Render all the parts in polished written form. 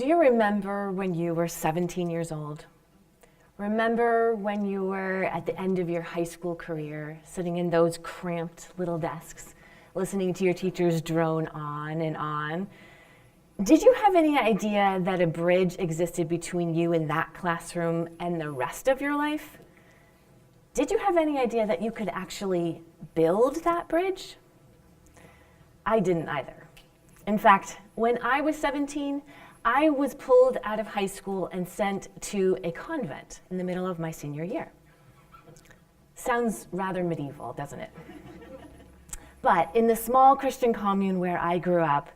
Do you remember when you were 17 years old? Remember when you were at the end of your high school career, sitting in those cramped little desks, listening to your teachers drone on and on? Did you have any idea that a bridge existed between you and that classroom and the rest of your life? Did you have any idea that you could actually build that bridge? I didn't either. In fact, when I was 17, I was pulled out of high school and sent to a convent in the middle of my senior year. Sounds rather medieval, doesn't it? But in the small Christian commune where I grew up,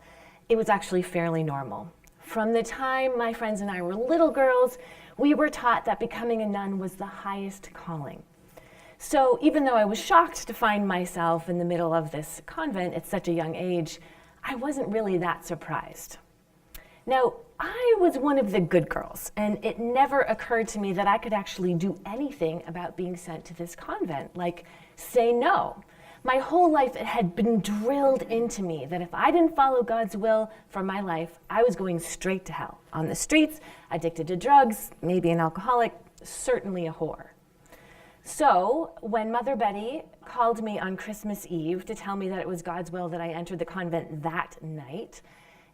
it was actually fairly normal. From the time my friends and I were little girls, we were taught that becoming a nun was the highest calling. So even though I was shocked to find myself in the middle of this convent at such a young age, I wasn't really that surprised. Now, I was one of the good girls, and it never occurred to me that I could actually do anything about being sent to this convent, like say no. My whole life it had been drilled into me that if I didn't follow God's will for my life, I was going straight to hell. On the streets, addicted to drugs, maybe an alcoholic, certainly a whore. So when Mother Betty called me on Christmas Eve to tell me that it was God's will that I entered the convent that night,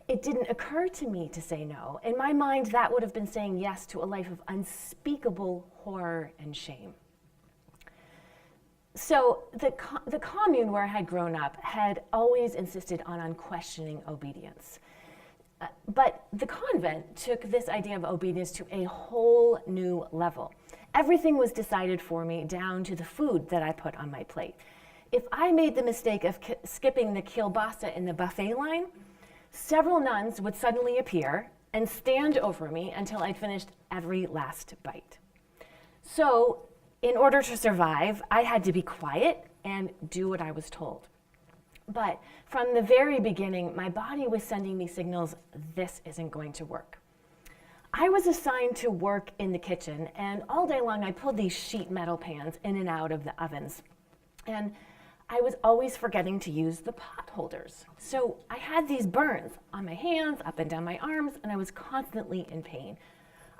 it didn't occur to me to say no. In my mind, that would have been saying yes to a life of unspeakable horror and shame. So the commune where I had grown up had always insisted on unquestioning obedience. But the convent took this idea of obedience to a whole new level. Everything was decided for me, down to the food that I put on my plate. If I made the mistake of skipping the kielbasa in the buffet line, several nuns would suddenly appear and stand over me until I'd finished every last bite. So, in order to survive, I had to be quiet and do what I was told. But from the very beginning, my body was sending me signals, this isn't going to work. I was assigned to work in the kitchen, and all day long I pulled these sheet metal pans in and out of the ovens. And I was always forgetting to use the pot holders. So I had these burns on my hands, up and down my arms, and I was constantly in pain.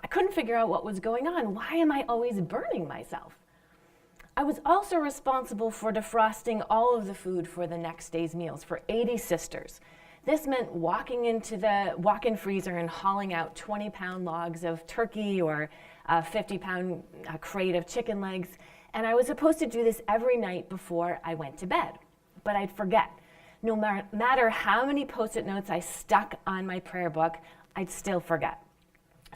I couldn't figure out what was going on. Why am I always burning myself? I was also responsible for defrosting all of the food for the next day's meals for 80 sisters. This meant walking into the walk-in freezer and hauling out 20-pound logs of turkey or a 50-pound crate of chicken legs. And I was supposed to do this every night before I went to bed. But I'd forget. No matter how many Post-it notes I stuck on my prayer book, I'd still forget.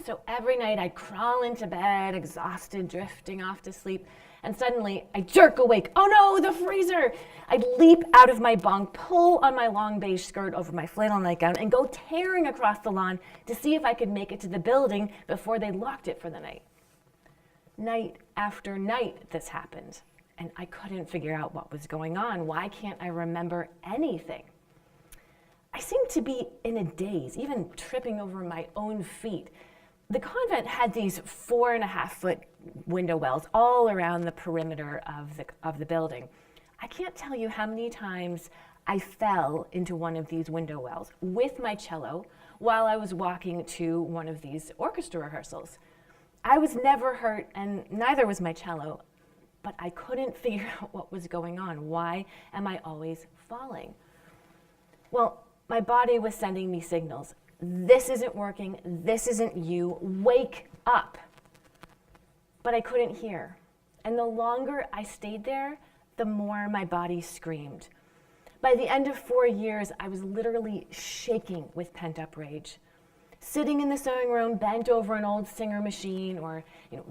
So every night I'd crawl into bed, exhausted, drifting off to sleep, and suddenly I jerk awake. Oh no, the freezer! I'd leap out of my bunk, pull on my long beige skirt over my flannel nightgown, and go tearing across the lawn to see if I could make it to the building before they locked it for the night. Night after night this happened, and I couldn't figure out what was going on. Why can't I remember anything? I seemed to be in a daze, even tripping over my own feet. The convent had these 4.5-foot window wells all around the perimeter of the building. I can't tell you how many times I fell into one of these window wells with my cello while I was walking to one of these orchestra rehearsals. I was never hurt, and neither was my cello, but I couldn't figure out what was going on. Why am I always falling? Well, my body was sending me signals. This isn't working, this isn't you, wake up. But I couldn't hear. And the longer I stayed there, the more my body screamed. By the end of 4 years, I was literally shaking with pent-up rage. Sitting in the sewing room, bent over an old Singer machine, or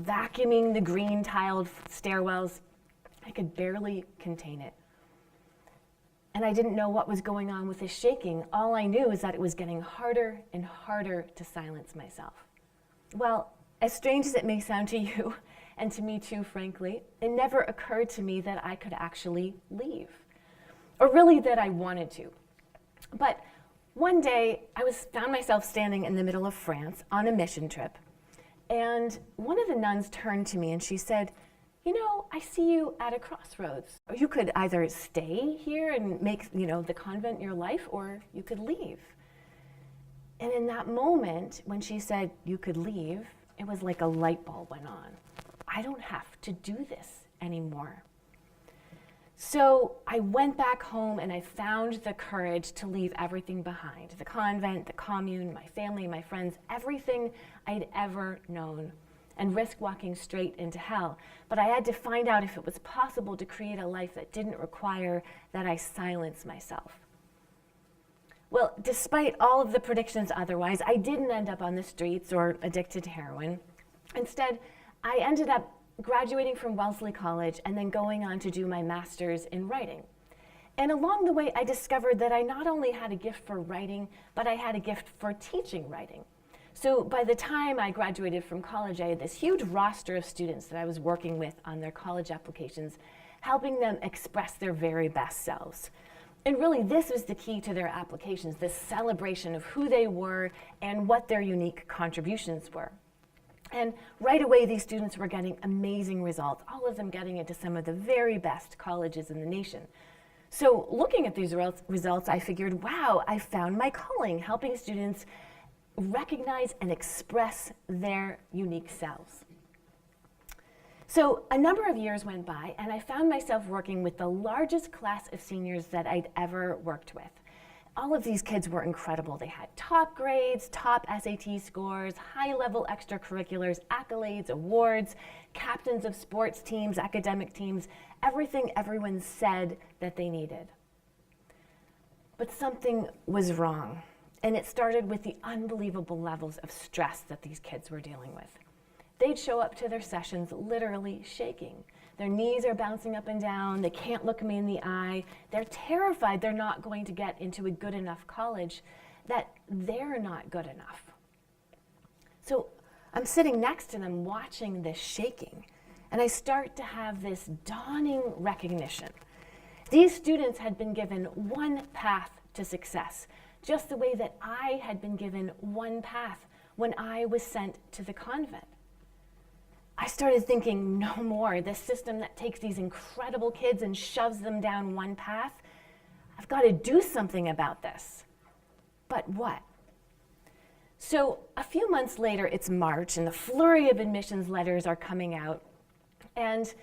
vacuuming the green-tiled stairwells, I could barely contain it. And I didn't know what was going on with this shaking. All I knew is that it was getting harder and harder to silence myself. Well, as strange as it may sound to you, and to me too, frankly, it never occurred to me that I could actually leave, or really that I wanted to. But one day, I found myself standing in the middle of France on a mission trip, and one of the nuns turned to me and she said, I see you at a crossroads. You could either stay here and make, the convent your life, or you could leave. And in that moment, when she said, "You could leave," it was like a light bulb went on. I don't have to do this anymore. So I went back home and I found the courage to leave everything behind. The convent, the commune, my family, my friends, everything I'd ever known, and risk walking straight into hell. But I had to find out if it was possible to create a life that didn't require that I silence myself. Well, despite all of the predictions otherwise, I didn't end up on the streets or addicted to heroin. Instead, I ended up graduating from Wellesley College and then going on to do my master's in writing. And along the way, I discovered that I not only had a gift for writing, but I had a gift for teaching writing. So by the time I graduated from college, I had this huge roster of students that I was working with on their college applications, helping them express their very best selves. And really, this was the key to their applications, this celebration of who they were and what their unique contributions were. And right away, these students were getting amazing results, all of them getting into some of the very best colleges in the nation. So looking at these results, I figured, wow, I found my calling, helping students recognize and express their unique selves. So a number of years went by, and I found myself working with the largest class of seniors that I'd ever worked with. All of these kids were incredible. They had top grades, top SAT scores, high-level extracurriculars, accolades, awards, captains of sports teams, academic teams, everything everyone said that they needed. But something was wrong, and it started with the unbelievable levels of stress that these kids were dealing with. They'd show up to their sessions literally shaking. Their knees are bouncing up and down. They can't look me in the eye. They're terrified they're not going to get into a good enough college, that they're not good enough. So I'm sitting next to them watching this shaking, and I start to have this dawning recognition. These students had been given one path to success, just the way that I had been given one path when I was sent to the convent. I started thinking, no more, this system that takes these incredible kids and shoves them down one path. I've got to do something about this. But what? So a few months later, it's March, and the flurry of admissions letters are coming out. And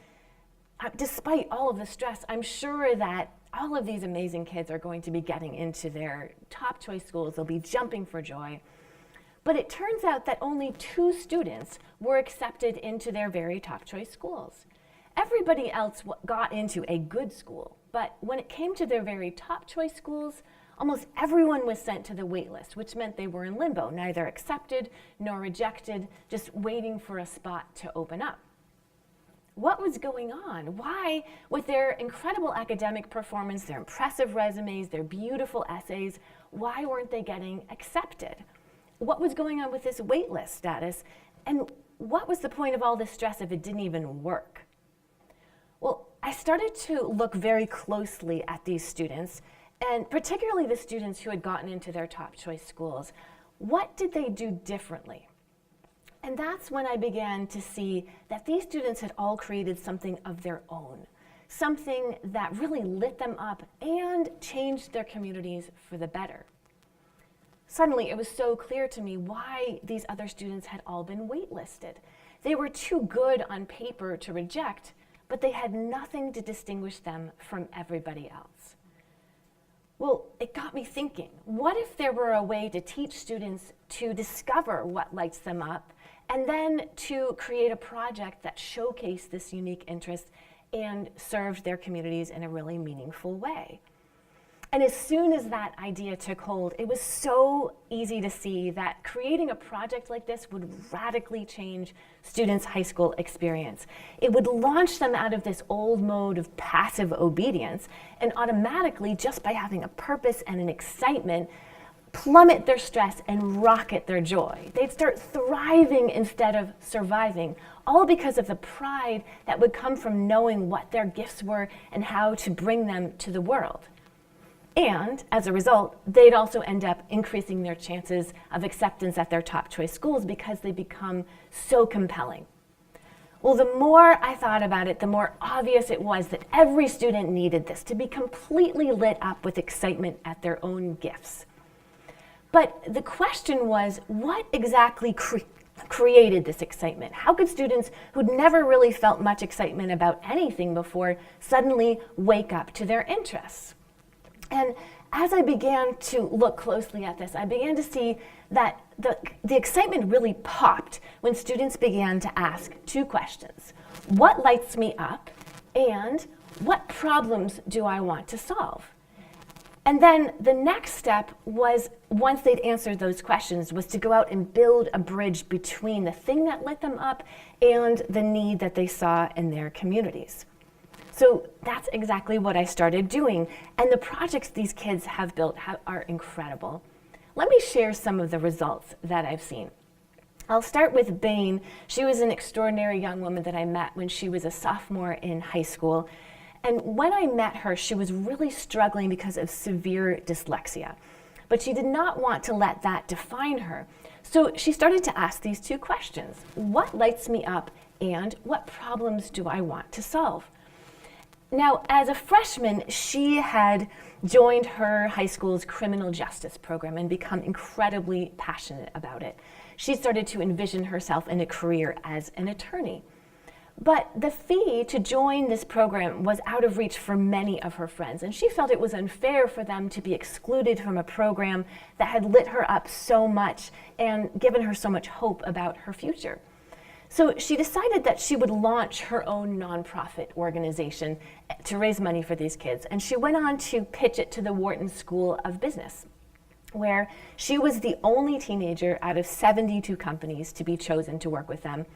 despite all of the stress, I'm sure that all of these amazing kids are going to be getting into their top choice schools. They'll be jumping for joy. But it turns out that only 2 students were accepted into their very top choice schools. Everybody else got into a good school, but when it came to their very top choice schools, almost everyone was sent to the wait list, which meant they were in limbo, neither accepted nor rejected, just waiting for a spot to open up. What was going on? Why, with their incredible academic performance, their impressive resumes, their beautiful essays, why weren't they getting accepted? What was going on with this waitlist status? And what was the point of all this stress if it didn't even work? Well, I started to look very closely at these students, and particularly the students who had gotten into their top choice schools. What did they do differently? And that's when I began to see that these students had all created something of their own, something that really lit them up and changed their communities for the better. Suddenly, it was so clear to me why these other students had all been waitlisted. They were too good on paper to reject, but they had nothing to distinguish them from everybody else. Well, it got me thinking, what if there were a way to teach students to discover what lights them up, and then to create a project that showcased this unique interest and served their communities in a really meaningful way? And as soon as that idea took hold, it was so easy to see that creating a project like this would radically change students' high school experience. It would launch them out of this old mode of passive obedience, and automatically, just by having a purpose and an excitement, plummet their stress and rocket their joy. They'd start thriving instead of surviving, all because of the pride that would come from knowing what their gifts were and how to bring them to the world. And as a result, they'd also end up increasing their chances of acceptance at their top choice schools because they become so compelling. Well, the more I thought about it, the more obvious it was that every student needed this to be completely lit up with excitement at their own gifts. But the question was, what exactly created this excitement? How could students who'd never really felt much excitement about anything before suddenly wake up to their interests? And as I began to look closely at this, I began to see that the excitement really popped when students began to ask two questions. What lights me up? And what problems do I want to solve? And then the next step was, once they'd answered those questions, was to go out and build a bridge between the thing that lit them up and the need that they saw in their communities. So that's exactly what I started doing. And the projects these kids have built are incredible. Let me share some of the results that I've seen. I'll start with Bain. She was an extraordinary young woman that I met when she was a sophomore in high school. And when I met her, she was really struggling because of severe dyslexia. But she did not want to let that define her. So she started to ask these two questions. What lights me up, and what problems do I want to solve? Now, as a freshman, she had joined her high school's criminal justice program and become incredibly passionate about it. She started to envision herself in a career as an attorney. But the fee to join this program was out of reach for many of her friends, and she felt it was unfair for them to be excluded from a program that had lit her up so much and given her so much hope about her future. So she decided that she would launch her own nonprofit organization to raise money for these kids, and she went on to pitch it to the Wharton School of Business, where she was the only teenager out of 72 companies to be chosen to work with them.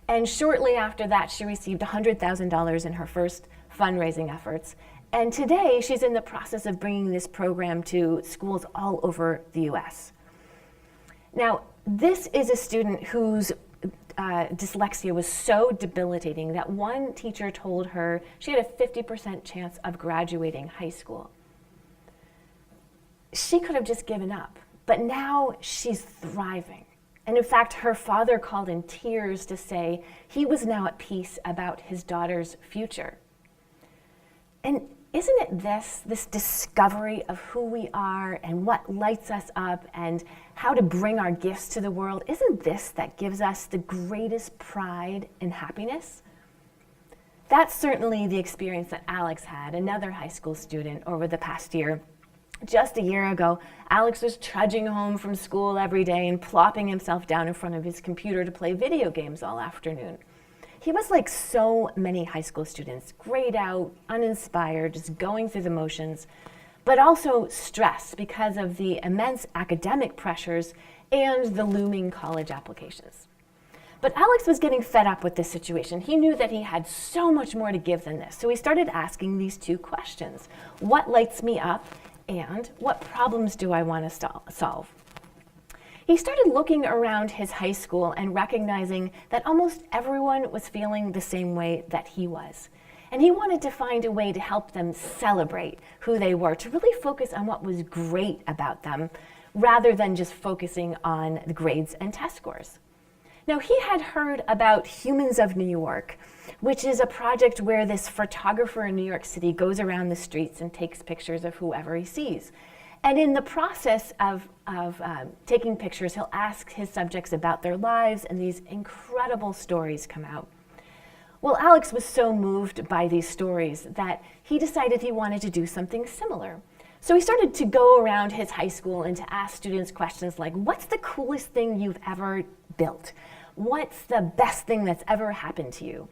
And shortly after that, she received $100,000 in her first fundraising efforts. And today, she's in the process of bringing this program to schools all over the US. Now, this is a student whose dyslexia was so debilitating that one teacher told her she had a 50% chance of graduating high school. She could have just given up, but now she's thriving. And in fact, her father called in tears to say he was now at peace about his daughter's future. And isn't it this discovery of who we are and what lights us up and how to bring our gifts to the world, isn't this that gives us the greatest pride and happiness? That's certainly the experience that Alex had, another high school student, over the past year. Just a year ago, Alex was trudging home from school every day and plopping himself down in front of his computer to play video games all afternoon. He was like so many high school students, grayed out, uninspired, just going through the motions, but also stressed because of the immense academic pressures and the looming college applications. But Alex was getting fed up with this situation. He knew that he had so much more to give than this, so he started asking these two questions. What lights me up? And what problems do I want to solve? He started looking around his high school and recognizing that almost everyone was feeling the same way that he was. And he wanted to find a way to help them celebrate who they were, to really focus on what was great about them, rather than just focusing on the grades and test scores. Now, he had heard about Humans of New York, which is a project where this photographer in New York City goes around the streets and takes pictures of whoever he sees. And in the process of taking pictures, he'll ask his subjects about their lives, and these incredible stories come out. Well, Alex was so moved by these stories that he decided he wanted to do something similar. So he started to go around his high school and to ask students questions like, what's the coolest thing you've ever built? What's the best thing that's ever happened to you?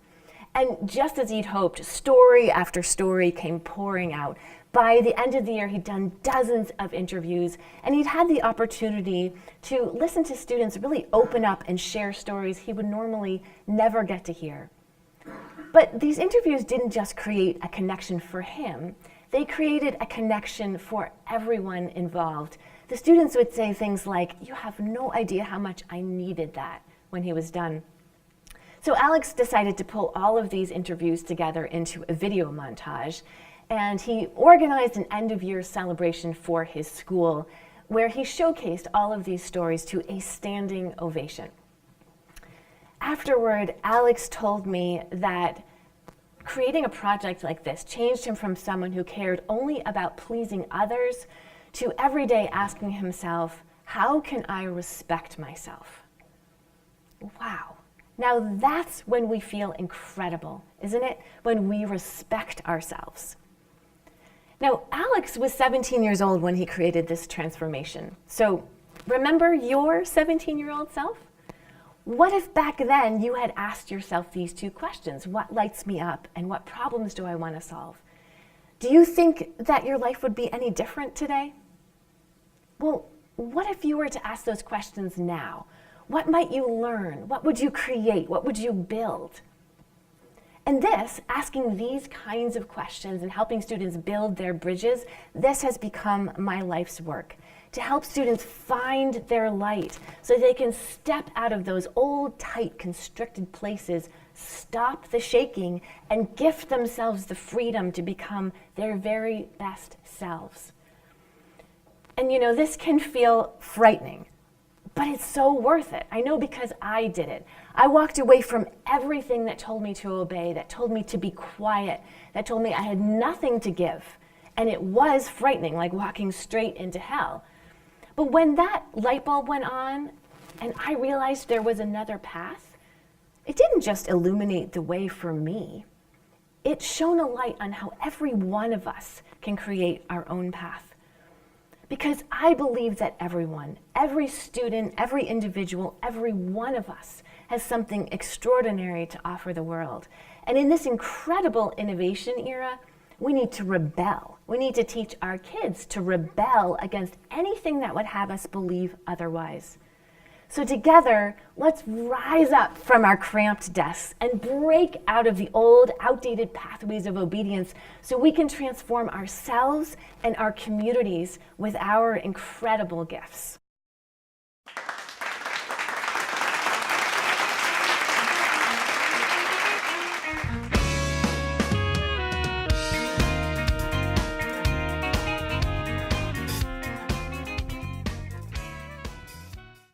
And just as he'd hoped, story after story came pouring out. By the end of the year, he'd done dozens of interviews, and he'd had the opportunity to listen to students really open up and share stories he would normally never get to hear. But these interviews didn't just create a connection for him, they created a connection for everyone involved. The students would say things like, "You have no idea how much I needed that," when he was done. So Alex decided to pull all of these interviews together into a video montage, and he organized an end-of-year celebration for his school where he showcased all of these stories to a standing ovation. Afterward, Alex told me that creating a project like this changed him from someone who cared only about pleasing others to every day asking himself, How can I respect myself? Wow. Now that's when we feel incredible, isn't it? When we respect ourselves. Now, Alex was 17 years old when he created this transformation. So remember your 17-year-old self? What if back then you had asked yourself these two questions? What lights me up and what problems do I want to solve? Do you think that your life would be any different today? Well, what if you were to ask those questions now? What might you learn? What would you create? What would you build? And this, asking these kinds of questions and helping students build their bridges, this has become my life's work, to help students find their light so they can step out of those old, tight, constricted places, stop the shaking, and gift themselves the freedom to become their very best selves. And you know, this can feel frightening, but it's so worth it. I know because I did it. I walked away from everything that told me to obey, that told me to be quiet, that told me I had nothing to give. And it was frightening, like walking straight into hell. But when that light bulb went on and I realized there was another path, it didn't just illuminate the way for me. It shone a light on how every one of us can create our own path. Because I believe that everyone, every student, every individual, every one of us has something extraordinary to offer the world. And in this incredible innovation era, we need to rebel. We need to teach our kids to rebel against anything that would have us believe otherwise. So together, let's rise up from our cramped desks and break out of the old, outdated pathways of obedience so we can transform ourselves and our communities with our incredible gifts.